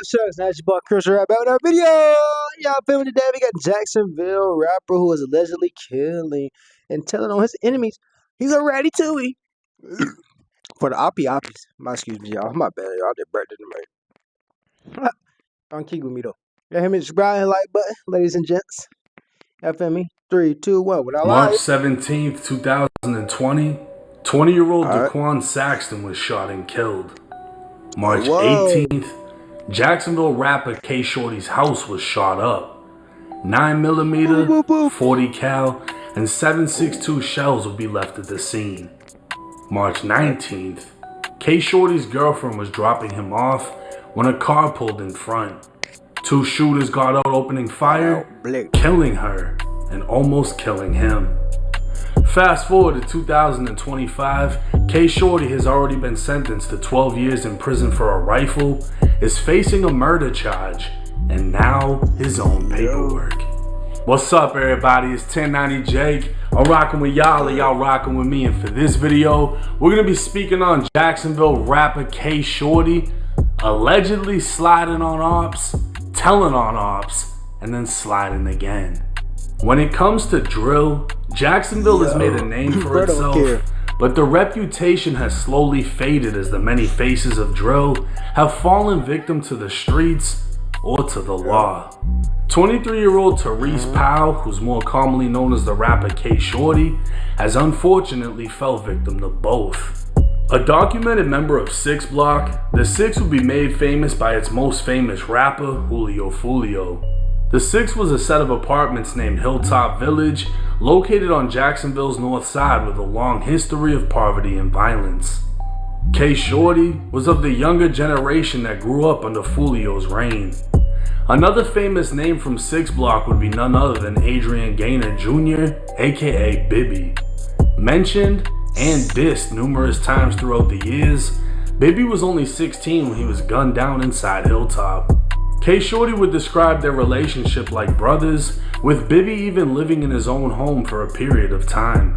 Shucks, that's your boy Kshordy right back with our video. Y'all filming today. We got Jacksonville rapper who was allegedly killing and telling on his enemies he's a ratty tooie. For the Opps. Excuse me, y'all. My bad, y'all. Did bread tonight. Don't keep with me though. Y'all hear me? Subscribe and like button, ladies and gents. Y'all feel me? 3, 2, 1. Without March 17th, 2020, 20-year-old Alright. Daquan Saxton was shot and killed. March 18th, Jacksonville rapper Kshordy's house was shot up. 9mm, 40 cal, and 7.62 shells would be left at the scene. March 19th, Kshordy's girlfriend was dropping him off when a car pulled in front. 2 shooters got out opening fire, killing her and almost killing him. Fast forward to 2025, Kshordy has already been sentenced to 12 years in prison for a rifle, is facing a murder charge, and now his own paperwork. What's up everybody, it's 1090 Jake. I'm rocking with y'all and y'all rocking with me, and for this video, we're going to be speaking on Jacksonville rapper Kshordy allegedly sliding on Opps, telling on Opps, and then sliding again. When it comes to drill, Jacksonville has made a name for itself, but the reputation has slowly faded as the many faces of drill have fallen victim to the streets or to the law. 23-year-old Therese Powell, who's more commonly known as the rapper Kshordy, has unfortunately fell victim to both. A documented member of 6 Block, the 6 would be made famous by its most famous rapper, Julio Fulio. The 6 was a set of apartments named Hilltop Village, located on Jacksonville's north side with a long history of poverty and violence. Kshordy was of the younger generation that grew up under Fulio's reign. Another famous name from 6 Block would be none other than Adrian Gaynor Jr., aka Bibby. Mentioned and dissed numerous times throughout the years, Bibby was only 16 when he was gunned down inside Hilltop. Kshordy would describe their relationship like brothers, with Bibby even living in his own home for a period of time.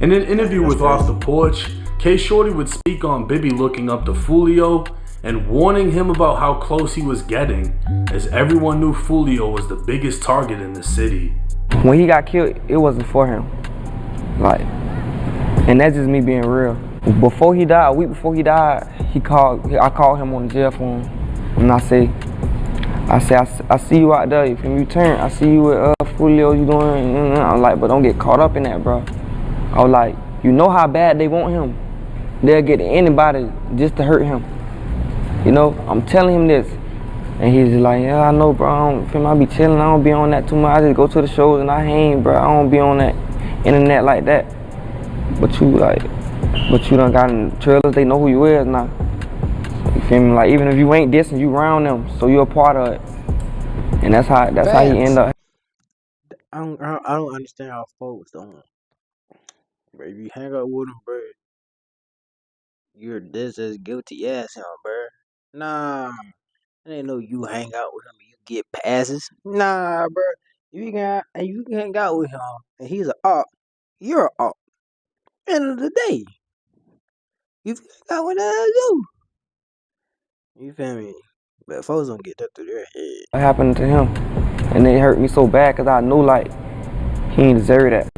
In an interview with Off the Porch, Kshordy would speak on Bibby looking up to Fulio and warning him about how close he was getting, as everyone knew Fulio was the biggest target in the city. When he got killed, it wasn't for him. And that's just me being real. Before he died, a week before he died, I called him on the jail phone, and I say, I see you out there. If you turn, I see you with Fulio, you doing. I'm like, but don't get caught up in that, bro. I was like, you know how bad they want him. They'll get to anybody just to hurt him. You know, I'm telling him this, and he's like, yeah, I know, bro. I be chilling. I don't be on that too much. I just go to the shows and I hang, bro. I don't be on that internet like that. But you done got in trailers. They know who you is now. You feel me? Like, even if you ain't dissing, you around them, so you're a part of it. And that's how he end up. I don't understand how folks don't. Bro, if you hang out with him, bro, you're just as guilty as him, bro. Nah, it ain't no you hang out with him and you get passes. Nah, bro. You can hang out with him and he's an op. You're an op. End of the day, you got what I do. You feel me? But folks don't get that through their head. What happened to him? And it hurt me so bad because I knew, like, he ain't deserve that.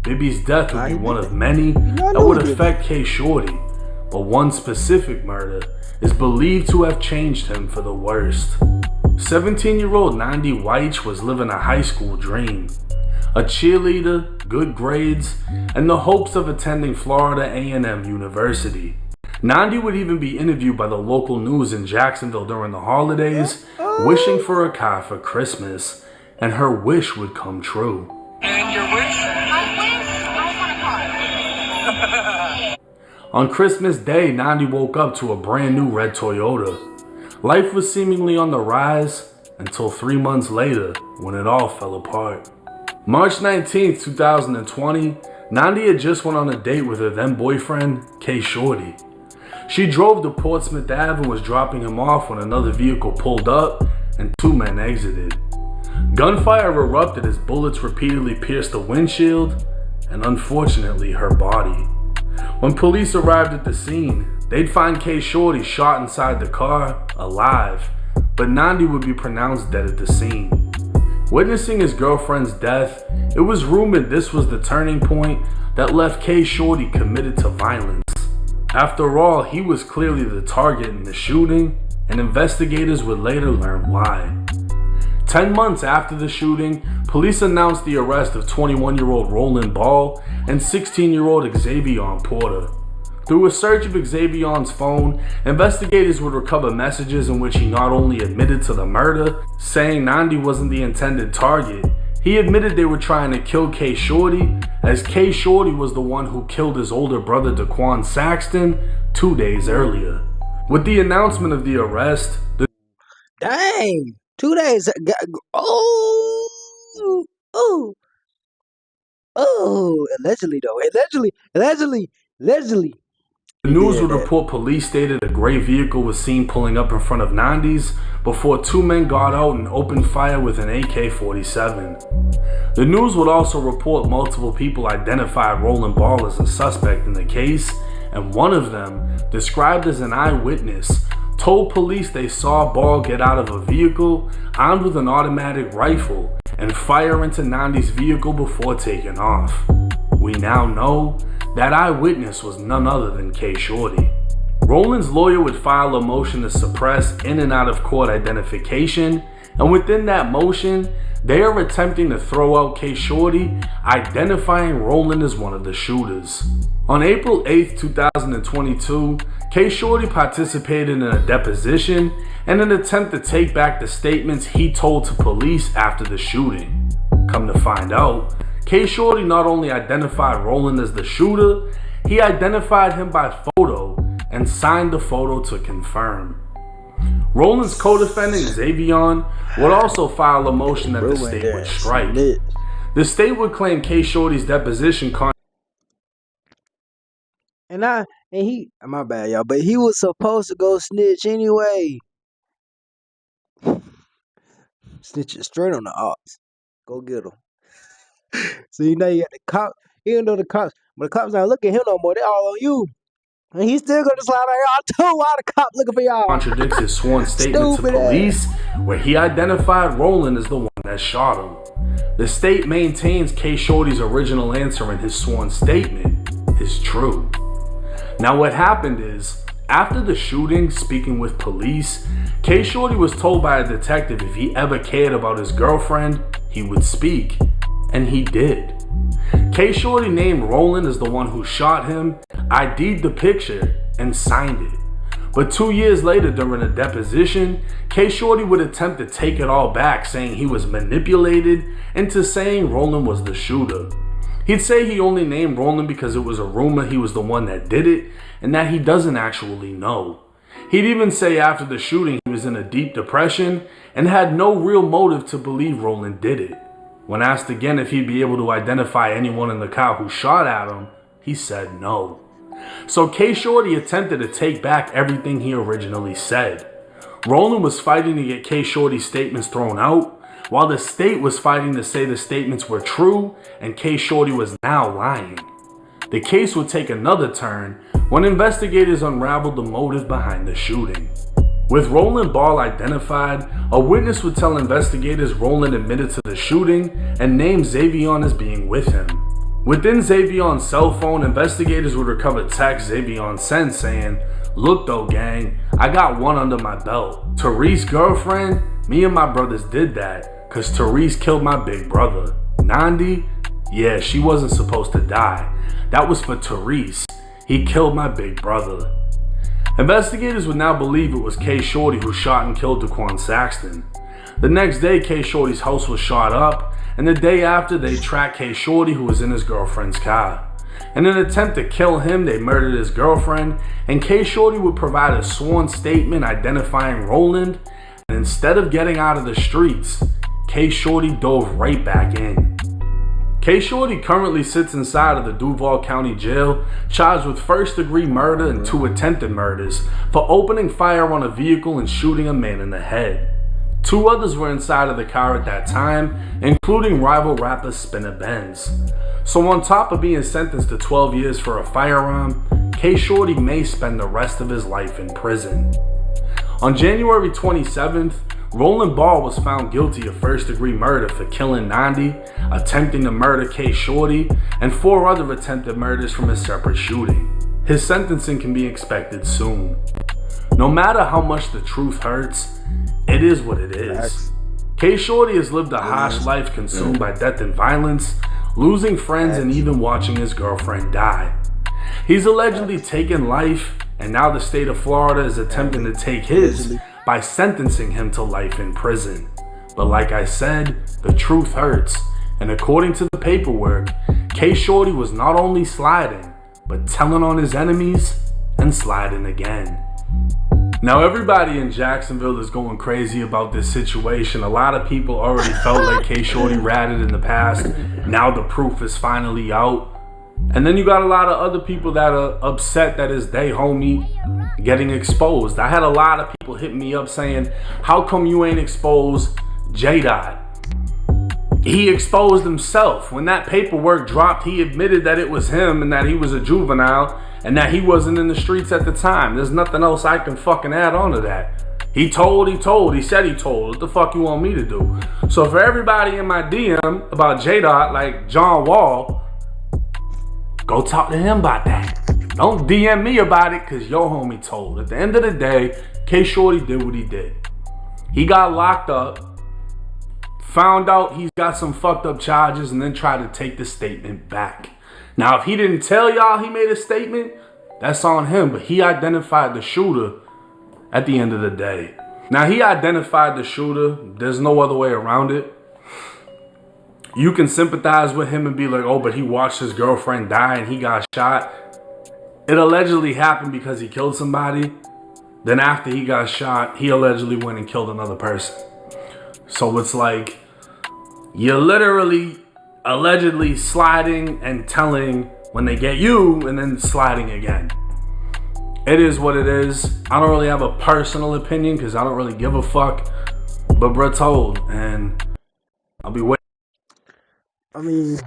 Bibby's death would be one of many that would affect Kshordy, but one specific murder is believed to have changed him for the worst. 17-year-old Nandi Weich was living a high school dream. A cheerleader, good grades, and the hopes of attending Florida A&M University. Nandi would even be interviewed by the local news in Jacksonville during the holidays, wishing for a car for Christmas, and her wish would come true. And your wish? I want a car. On Christmas Day, Nandi woke up to a brand new red Toyota. Life was seemingly on the rise until 3 months later, when it all fell apart. March 19th, 2020, Nandi had just went on a date with her then boyfriend, Kshordy. She drove to Portsmouth Ave and was dropping him off when another vehicle pulled up and 2 men exited. Gunfire erupted as bullets repeatedly pierced the windshield and unfortunately her body. When police arrived at the scene, they'd find Kshordy shot inside the car, alive, but Nandi would be pronounced dead at the scene. Witnessing his girlfriend's death, it was rumored this was the turning point that left Kshordy committed to violence. After all, he was clearly the target in the shooting, and investigators would later learn why. 10 months after the shooting, police announced the arrest of 21-year-old Roland Ball and 16-year-old Xavier Porter. Through a search of Xavier's phone, investigators would recover messages in which he not only admitted to the murder, saying Nandi wasn't the intended target, he admitted they were trying to kill Kshordy, as Kshordy was the one who killed his older brother Daquan Saxton 2 days earlier. With the announcement of the arrest, Dang, 2 days. Oh, allegedly though. Allegedly. the news would report police stated a gray vehicle was seen pulling up in front of Nandi's before 2 men got out and opened fire with an AK-47. The news would also report multiple people identified Roland Ball as a suspect in the case, and one of them, described as an eyewitness, told police they saw Ball get out of a vehicle armed with an automatic rifle and fire into Nandi's vehicle before taking off. We now know that eyewitness was none other than Kshordy. Roland's lawyer would file a motion to suppress in and out of court identification, and within that motion, they are attempting to throw out Kshordy, identifying Roland as one of the shooters. On April 8, 2022, Kshordy participated in a deposition and an attempt to take back the statements he told to police after the shooting. Come to find out, Kshordy not only identified Roland as the shooter, he identified him by photo and signed the photo to confirm. Roland's co-defendant Xavier would also file a motion that the state would strike. The state would claim Kshordy's deposition my bad, y'all, but he was supposed to go snitch anyway. Snitch it straight on the Opps. Go get him. So you got the cops, even though the cops not looking at him no more, they all on you. And he's still gonna slide out here too while the cop looking for y'all. Contradicts his sworn statement to police, where he identified Roland as the one that shot him. The state maintains Kshordy's original answer in his sworn statement is true. Now what happened is, after the shooting, speaking with police, Kshordy was told by a detective if he ever cared about his girlfriend, he would speak. And he did. Kshordy named Roland as the one who shot him, ID'd the picture, and signed it. But 2 years later, during a deposition, Kshordy would attempt to take it all back, saying he was manipulated into saying Roland was the shooter. He'd say he only named Roland because it was a rumor he was the one that did it, and that he doesn't actually know. He'd even say after the shooting he was in a deep depression and had no real motive to believe Roland did it. When asked again if he'd be able to identify anyone in the car who shot at him, he said no. So Kshordy attempted to take back everything he originally said. Roland was fighting to get Kshordy's statements thrown out, while the state was fighting to say the statements were true and Kshordy was now lying. The case would take another turn when investigators unraveled the motive behind the shooting. With Roland Ball identified, a witness would tell investigators Roland admitted to the shooting and named Xavier as being with him. Within Xavier's cell phone, investigators would recover text Xavier sent saying, "Look though gang, I got one under my belt. Teresa's girlfriend, me and my brothers did that, cause Teresa killed my big brother. Nandi, yeah, she wasn't supposed to die. That was for Teresa. He killed my big brother." Investigators would now believe it was Kshordy who shot and killed Daquan Saxton. The next day, Kshordy's house was shot up, and the day after, they tracked Kshordy, who was in his girlfriend's car. In an attempt to kill him, they murdered his girlfriend, and Kshordy would provide a sworn statement identifying Roland, and instead of getting out of the streets, Kshordy dove right back in. Kshordy currently sits inside of the Duval County Jail, charged with first-degree murder and 2 attempted murders for opening fire on a vehicle and shooting a man in the head. 2 others were inside of the car at that time, including rival rapper Spinner Benz. So on top of being sentenced to 12 years for a firearm, Kshordy may spend the rest of his life in prison. On January 27th, Roland Ball was found guilty of first-degree murder for killing Nandi, attempting to murder Kshordy, and 4 other attempted murders from a separate shooting. His sentencing can be expected soon. No matter how much the truth hurts, it is what it is. Kshordy has lived a harsh life consumed by death and violence, losing friends and even watching his girlfriend die. He's allegedly taken life, and now the state of Florida is attempting to take his by sentencing him to life in prison. But like I said, the truth hurts, and according to the paperwork, Kshordy was not only sliding, but telling on his enemies and sliding again. Now everybody in Jacksonville is going crazy about this situation. A lot of people already felt like Kshordy ratted in the past. Now the proof is finally out. And then you got a lot of other people that are upset that his day homie getting exposed. I had a lot of people hitting me up saying, how come you ain't exposed J-Dot? He exposed himself. When that paperwork dropped, he admitted that it was him and that he was a juvenile and that he wasn't in the streets at the time. There's nothing else I can fucking add on to that. He said he told. What the fuck you want me to do? So for everybody in my DM about J-Dot, like John Wall, go talk to him about that. Don't DM me about it because your homie told. At the end of the day, Kshordy did what he did. He got locked up, found out he's got some fucked up charges, and then tried to take the statement back. Now, if he didn't tell y'all he made a statement, that's on him, but he identified the shooter at the end of the day. Now, he identified the shooter. There's no other way around it. You can sympathize with him and be like, oh, but he watched his girlfriend die and he got shot. It allegedly happened because he killed somebody. Then after he got shot, he allegedly went and killed another person. So it's like, you're literally allegedly sliding and telling when they get you and then sliding again. It is what it is. I don't really have a personal opinion because I don't really give a fuck. But bro told, and I'll be waiting. I mean,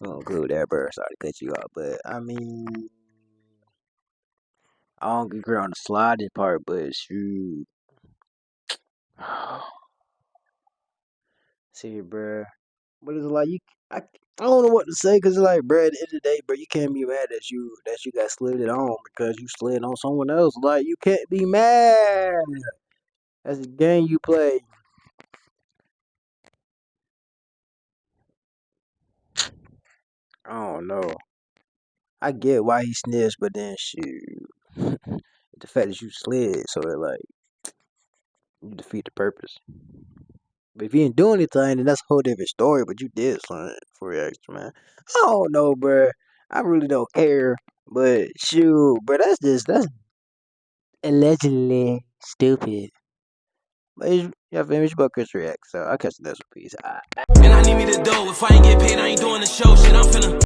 I don't agree with that, bro. Sorry to cut you off, but I mean, I don't agree on the sliding part, but shoot. See, bro. But it's like I don't know what to say because it's like, bro. At the end of the day, bro, you can't be mad that you got slid it on because you slid on someone else. Like you can't be mad. That's the game you play. I don't know. I get why he snitched, but then shoot, the fact that you slid, so it like you defeat the purpose. But if you didn't do anything, then that's a whole different story. But you did something for your extra, man. I don't know, bro. I really don't care. But shoot, bro, that's allegedly stupid. But yeah, finish about Chris React. So I'll catch you next one. Peace. And I need me to do. If I ain't get paid, I ain't doing the show. Shit, I'm finna.